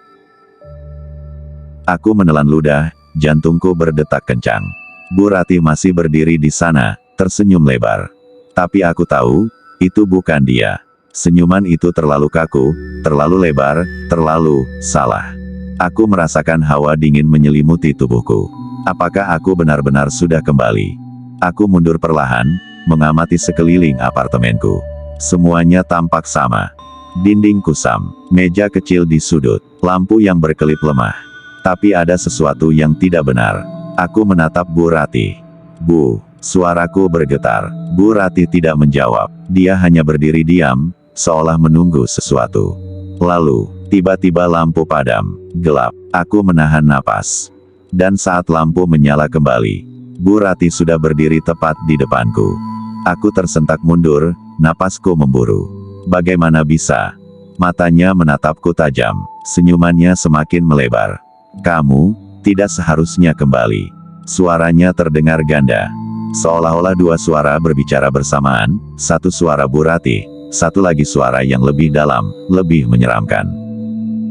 Aku menelan ludah, jantungku berdetak kencang. Bu Ratih masih berdiri di sana, tersenyum lebar. Tapi aku tahu, itu bukan dia. Senyuman itu terlalu kaku, terlalu lebar, terlalu salah. Aku merasakan hawa dingin menyelimuti tubuhku. Apakah aku benar-benar sudah kembali? Aku mundur perlahan, mengamati sekeliling apartemenku. Semuanya tampak sama. Dinding kusam, meja kecil di sudut, lampu yang berkelip lemah. Tapi ada sesuatu yang tidak benar. Aku menatap Bu Ratih. Bu, suaraku bergetar. Bu Ratih tidak menjawab. Dia hanya berdiri diam, seolah menunggu sesuatu. Lalu, tiba-tiba lampu padam, gelap. Aku menahan napas. Dan saat lampu menyala kembali, Bu Ratih sudah berdiri tepat di depanku. Aku tersentak mundur, napasku memburu. Bagaimana bisa? Matanya menatapku tajam, senyumannya semakin melebar. Kamu tidak seharusnya kembali. Suaranya terdengar ganda. Seolah-olah dua suara berbicara bersamaan, satu suara Bu Ratih, satu lagi suara yang lebih dalam, lebih menyeramkan.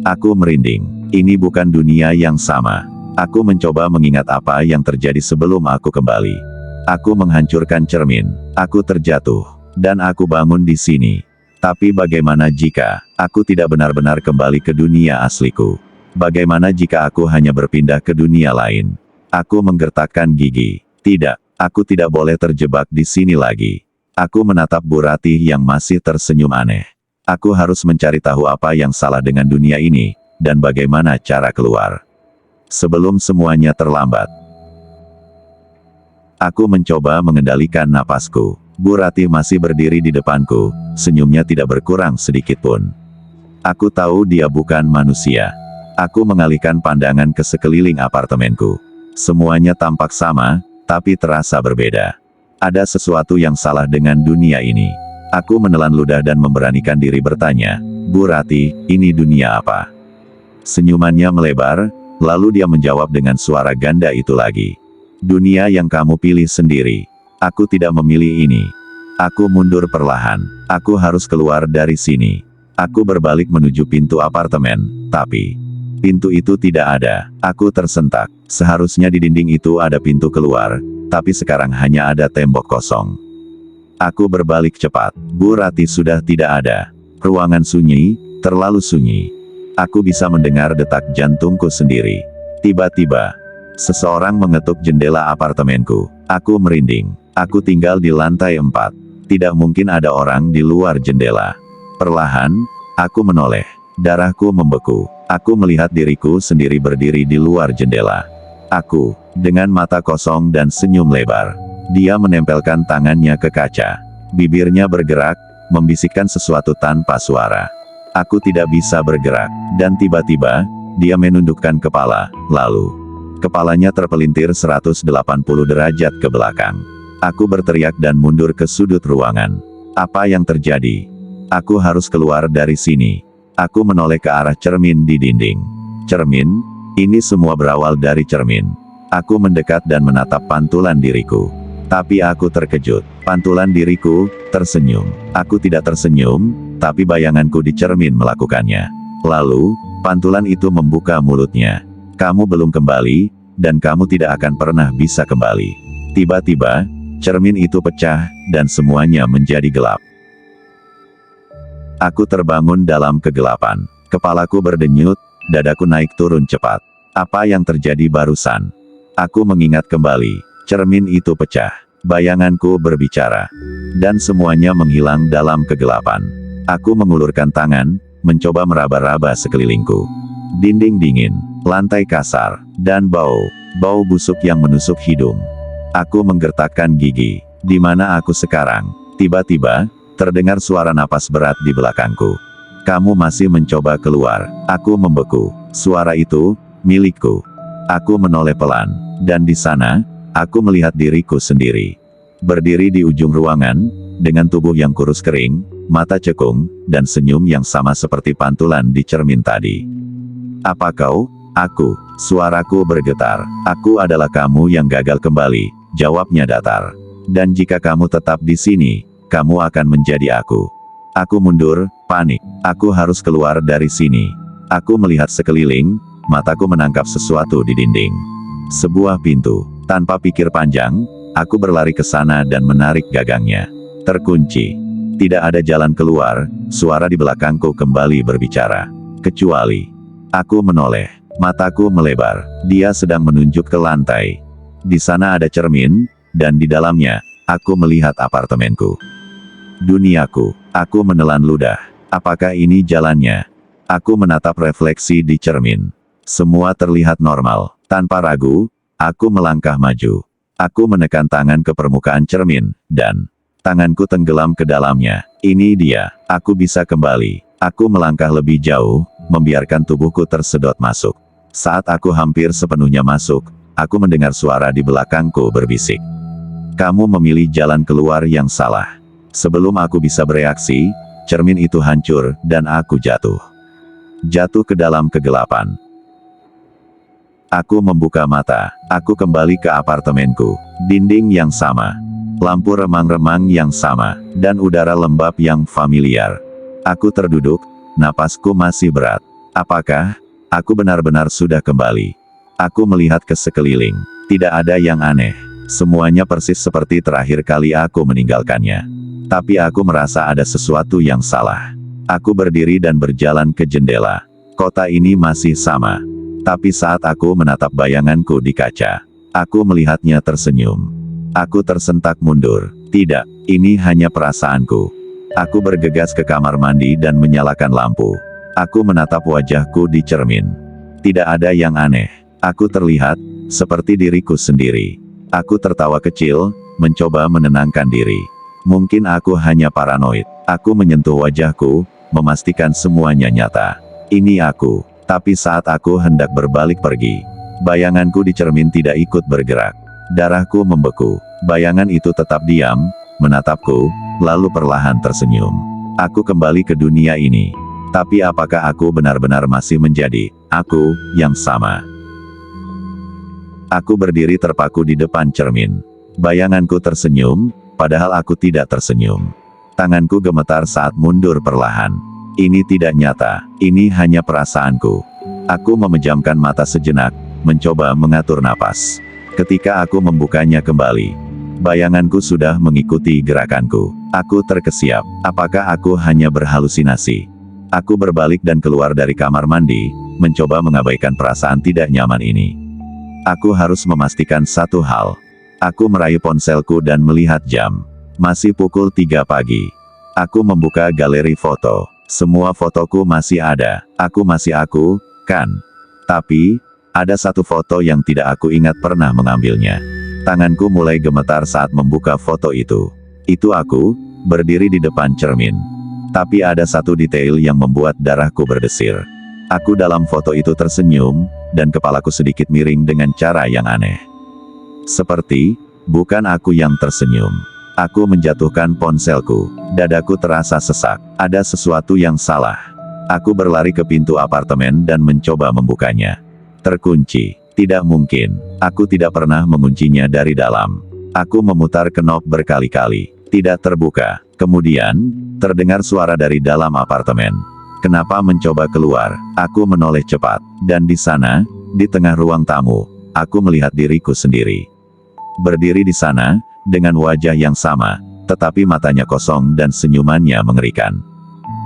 Aku merinding. Ini bukan dunia yang sama. Aku mencoba mengingat apa yang terjadi sebelum aku kembali. Aku menghancurkan cermin. Aku terjatuh. Dan aku bangun di sini. Tapi bagaimana jika aku tidak benar-benar kembali ke dunia asliku? Bagaimana jika aku hanya berpindah ke dunia lain? Aku menggertakkan gigi. Tidak, aku tidak boleh terjebak di sini lagi. Aku menatap Bu Ratih yang masih tersenyum aneh. Aku harus mencari tahu apa yang salah dengan dunia ini, dan bagaimana cara keluar. Sebelum semuanya terlambat. Aku mencoba mengendalikan napasku. Bu Ratih masih berdiri di depanku, senyumnya tidak berkurang sedikitpun. Aku tahu dia bukan manusia. Aku mengalihkan pandangan ke sekeliling apartemenku. Semuanya tampak sama, tapi terasa berbeda. Ada sesuatu yang salah dengan dunia ini. Aku menelan ludah dan memberanikan diri bertanya, Bu Ratih, ini dunia apa? Senyumannya melebar, lalu dia menjawab dengan suara ganda itu lagi. Dunia yang kamu pilih sendiri. Aku tidak memilih ini. Aku mundur perlahan. Aku harus keluar dari sini. Aku berbalik menuju pintu apartemen, tapi pintu itu tidak ada. Aku tersentak. Seharusnya di dinding itu ada pintu keluar, tapi sekarang hanya ada tembok kosong. Aku berbalik cepat. Bu Ratih sudah tidak ada. Ruangan sunyi, terlalu sunyi. Aku bisa mendengar detak jantungku sendiri. Tiba-tiba, seseorang mengetuk jendela apartemenku. Aku merinding. Aku tinggal di lantai 4. Tidak mungkin ada orang di luar jendela. Perlahan, aku menoleh. Darahku membeku. Aku melihat diriku sendiri berdiri di luar jendela. Aku, dengan mata kosong dan senyum lebar. Dia menempelkan tangannya ke kaca. Bibirnya bergerak, membisikkan sesuatu tanpa suara. Aku tidak bisa bergerak. Dan tiba-tiba, dia menundukkan kepala, lalu kepalanya terpelintir 180 derajat ke belakang. Aku berteriak dan mundur ke sudut ruangan. Apa yang terjadi? Aku harus keluar dari sini. Aku menoleh ke arah cermin di dinding. Cermin? Ini semua berawal dari cermin. Aku mendekat dan menatap pantulan diriku. Tapi aku terkejut. Pantulan diriku tersenyum. Aku tidak tersenyum, tapi bayanganku di cermin melakukannya. Lalu, pantulan itu membuka mulutnya. Kamu belum kembali, dan kamu tidak akan pernah bisa kembali. Tiba-tiba, cermin itu pecah, dan semuanya menjadi gelap. Aku terbangun dalam kegelapan. Kepalaku berdenyut, dadaku naik turun cepat. Apa yang terjadi barusan? Aku mengingat kembali. Cermin itu pecah. Bayanganku berbicara. Dan semuanya menghilang dalam kegelapan. Aku mengulurkan tangan, mencoba meraba-raba sekelilingku. Dinding dingin, lantai kasar, dan bau busuk yang menusuk hidung. Aku menggertakkan gigi. Di mana aku sekarang? Tiba-tiba, terdengar suara napas berat di belakangku. Kamu masih mencoba keluar. Aku membeku. Suara itu, milikku. Aku menoleh pelan. Dan di sana, aku melihat diriku sendiri. Berdiri di ujung ruangan, dengan tubuh yang kurus kering, mata cekung, dan senyum yang sama seperti pantulan di cermin tadi. Apa kau? Aku. Suaraku bergetar. Aku adalah kamu yang gagal kembali, jawabnya datar. Dan jika kamu tetap di sini, kamu akan menjadi aku. Aku mundur, panik. Aku harus keluar dari sini. Aku melihat sekeliling, mataku menangkap sesuatu di dinding. Sebuah pintu. Tanpa pikir panjang, aku berlari ke sana dan menarik gagangnya. Terkunci. Tidak ada jalan keluar, suara di belakangku kembali berbicara. Kecuali. Aku menoleh. Mataku melebar. Dia sedang menunjuk ke lantai. Di sana ada cermin, dan di dalamnya, aku melihat apartemenku. Duniaku. Aku menelan ludah. Apakah ini jalannya? Aku menatap refleksi di cermin. Semua terlihat normal. Tanpa ragu, aku melangkah maju. Aku menekan tangan ke permukaan cermin, dan tanganku tenggelam ke dalamnya. Ini dia. Aku bisa kembali. Aku melangkah lebih jauh, membiarkan tubuhku tersedot masuk. Saat aku hampir sepenuhnya masuk, aku mendengar suara di belakangku berbisik. Kamu memilih jalan keluar yang salah. Sebelum aku bisa bereaksi, cermin itu hancur, dan aku jatuh. Jatuh ke dalam kegelapan. Aku membuka mata. Aku kembali ke apartemenku. Dinding yang sama. Lampu remang-remang yang sama. Dan udara lembab yang familiar. Aku terduduk, napasku masih berat. Apakah Aku benar-benar sudah kembali. Aku melihat ke sekeliling. Tidak ada yang aneh. Semuanya persis seperti terakhir kali aku meninggalkannya. Tapi aku merasa ada sesuatu yang salah. Aku berdiri dan berjalan ke jendela. Kota ini masih sama. Tapi saat aku menatap bayanganku di kaca, aku melihatnya tersenyum. Aku tersentak mundur. Tidak, ini hanya perasaanku. Aku bergegas ke kamar mandi dan menyalakan lampu. Aku menatap wajahku di cermin. Tidak ada yang aneh. Aku terlihat seperti diriku sendiri. Aku tertawa kecil, mencoba menenangkan diri. Mungkin aku hanya paranoid. Aku menyentuh wajahku, memastikan semuanya nyata. Ini aku. Tapi saat aku hendak berbalik pergi, bayanganku di cermin tidak ikut bergerak. Darahku membeku. Bayangan itu tetap diam, menatapku, lalu perlahan tersenyum. Aku kembali ke dunia ini. Tapi apakah aku benar-benar masih menjadi aku yang sama? Aku berdiri terpaku di depan cermin. Bayanganku tersenyum, padahal aku tidak tersenyum. Tanganku gemetar saat mundur perlahan. Ini tidak nyata, ini hanya perasaanku. Aku memejamkan mata sejenak, mencoba mengatur napas. Ketika aku membukanya kembali, bayanganku sudah mengikuti gerakanku. Aku terkesiap. Apakah aku hanya berhalusinasi? Aku berbalik dan keluar dari kamar mandi, mencoba mengabaikan perasaan tidak nyaman ini. Aku harus memastikan satu hal. Aku meraih ponselku dan melihat jam. Masih pukul 3 pagi. Aku membuka galeri foto. Semua fotoku masih ada. Aku masih aku, kan? Tapi, ada satu foto yang tidak aku ingat pernah mengambilnya. Tanganku mulai gemetar saat membuka foto itu. Itu aku, berdiri di depan cermin. Tapi ada satu detail yang membuat darahku berdesir. Aku dalam foto itu tersenyum, dan kepalaku sedikit miring dengan cara yang aneh. Seperti, bukan aku yang tersenyum. Aku menjatuhkan ponselku. Dadaku terasa sesak. Ada sesuatu yang salah. Aku berlari ke pintu apartemen dan mencoba membukanya. Terkunci. Tidak mungkin. Aku tidak pernah menguncinya dari dalam. Aku memutar knob berkali-kali. Tidak terbuka. Kemudian, terdengar suara dari dalam apartemen. Kenapa mencoba keluar? Aku menoleh cepat. Dan di sana, di tengah ruang tamu, aku melihat diriku sendiri. Berdiri di sana, dengan wajah yang sama, tetapi matanya kosong dan senyumannya mengerikan.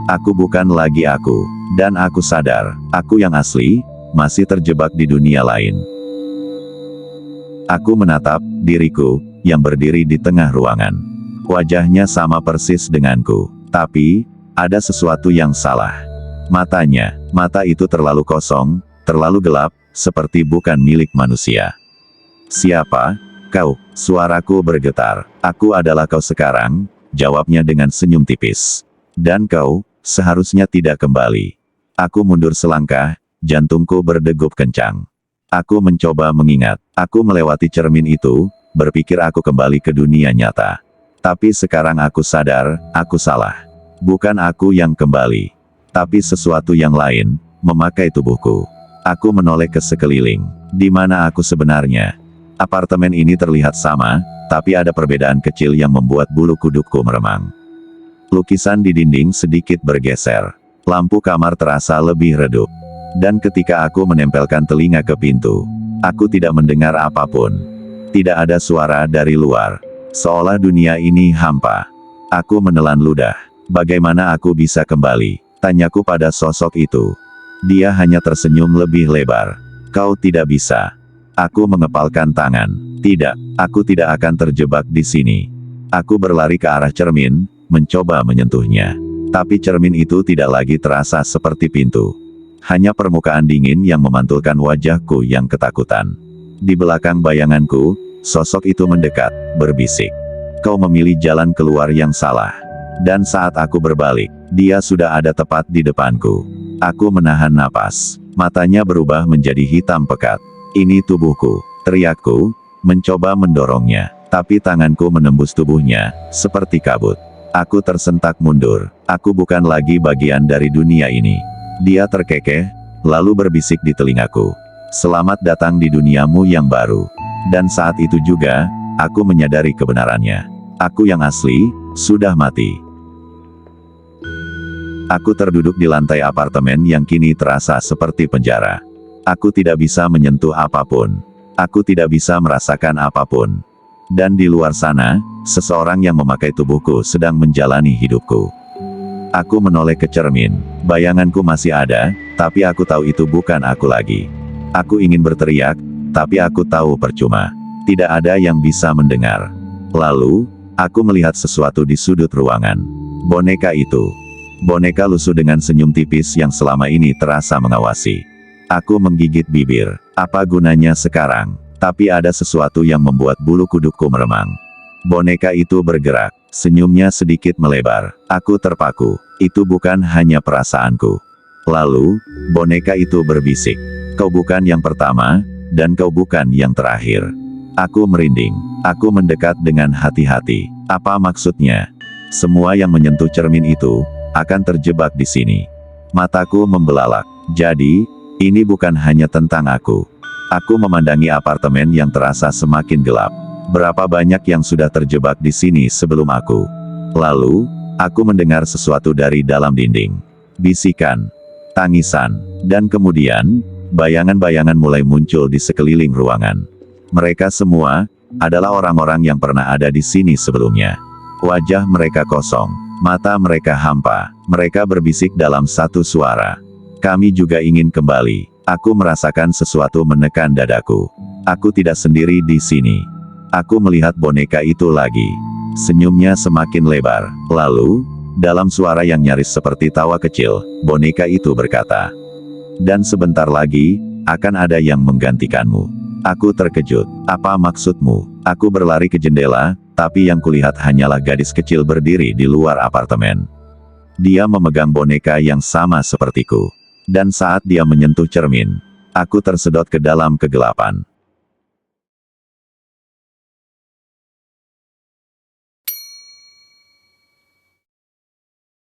Aku bukan lagi aku. Dan aku sadar, aku yang asli, masih terjebak di dunia lain. Aku menatap diriku, yang berdiri di tengah ruangan. Wajahnya sama persis denganku. Tapi, ada sesuatu yang salah. Mata itu terlalu kosong, terlalu gelap, seperti bukan milik manusia. Siapa? Kau? Suaraku bergetar. Aku adalah kau sekarang, jawabnya dengan senyum tipis. Dan kau, seharusnya tidak kembali. Aku mundur selangkah, jantungku berdegup kencang. Aku mencoba mengingat. Aku melewati cermin itu, berpikir aku kembali ke dunia nyata. Tapi sekarang aku sadar, aku salah. Bukan aku yang kembali. Tapi sesuatu yang lain, memakai tubuhku. Aku menoleh ke sekeliling. Di mana aku sebenarnya? Apartemen ini terlihat sama, tapi ada perbedaan kecil yang membuat bulu kudukku meremang. Lukisan di dinding sedikit bergeser. Lampu kamar terasa lebih redup. Dan ketika aku menempelkan telinga ke pintu, aku tidak mendengar apapun. Tidak ada suara dari luar. Seolah dunia ini hampa. Aku menelan ludah. Bagaimana aku bisa kembali? Tanyaku pada sosok itu. Dia hanya tersenyum lebih lebar. Kau tidak bisa. Aku mengepalkan tangan. Tidak, aku tidak akan terjebak di sini. Aku berlari ke arah cermin, mencoba menyentuhnya. Tapi cermin itu tidak lagi terasa seperti pintu. Hanya permukaan dingin yang memantulkan wajahku yang ketakutan. Di belakang bayanganku, sosok itu mendekat, berbisik. Kau memilih jalan keluar yang salah. Dan saat aku berbalik, dia sudah ada tepat di depanku. Aku menahan napas. Matanya berubah menjadi hitam pekat. Ini tubuhku, teriakku, mencoba mendorongnya. Tapi tanganku menembus tubuhnya, seperti kabut. Aku tersentak mundur. Aku bukan lagi bagian dari dunia ini. Dia terkekeh, lalu berbisik di telingaku. Selamat datang di duniamu yang baru. Dan saat itu juga, aku menyadari kebenarannya. Aku yang asli, sudah mati. Aku terduduk di lantai apartemen yang kini terasa seperti penjara. Aku tidak bisa menyentuh apapun. Aku tidak bisa merasakan apapun. Dan di luar sana, seseorang yang memakai tubuhku sedang menjalani hidupku. Aku menoleh ke cermin. Bayanganku masih ada, tapi aku tahu itu bukan aku lagi. Aku ingin berteriak, tapi aku tahu percuma. Tidak ada yang bisa mendengar. Lalu, aku melihat sesuatu di sudut ruangan. Boneka itu. Boneka lusuh dengan senyum tipis yang selama ini terasa mengawasi. Aku menggigit bibir. Apa gunanya sekarang? Tapi ada sesuatu yang membuat bulu kudukku meremang. Boneka itu bergerak. Senyumnya sedikit melebar. Aku terpaku. Itu bukan hanya perasaanku. Lalu, boneka itu berbisik. Kau bukan yang pertama, dan kau bukan yang terakhir. Aku merinding. Aku mendekat dengan hati-hati. Apa maksudnya? Semua yang menyentuh cermin itu akan terjebak di sini. Mataku membelalak. Jadi, ini bukan hanya tentang aku. Aku memandangi apartemen yang terasa semakin gelap. Berapa banyak yang sudah terjebak di sini sebelum aku. Lalu, aku mendengar sesuatu dari dalam dinding. Bisikan, tangisan, dan kemudian, bayangan-bayangan mulai muncul di sekeliling ruangan. Mereka semua adalah orang-orang yang pernah ada di sini sebelumnya. Wajah mereka kosong. Mata mereka hampa. Mereka berbisik dalam satu suara. Kami juga ingin kembali. Aku merasakan sesuatu menekan dadaku. Aku tidak sendiri di sini. Aku melihat boneka itu lagi. Senyumnya semakin lebar. Lalu, dalam suara yang nyaris seperti tawa kecil, boneka itu berkata, "Dan sebentar lagi, akan ada yang menggantikanmu." Aku terkejut. Apa maksudmu? Aku berlari ke jendela, tapi yang kulihat hanyalah gadis kecil berdiri di luar apartemen. Dia memegang boneka yang sama sepertiku. Dan saat dia menyentuh cermin, aku tersedot ke dalam kegelapan.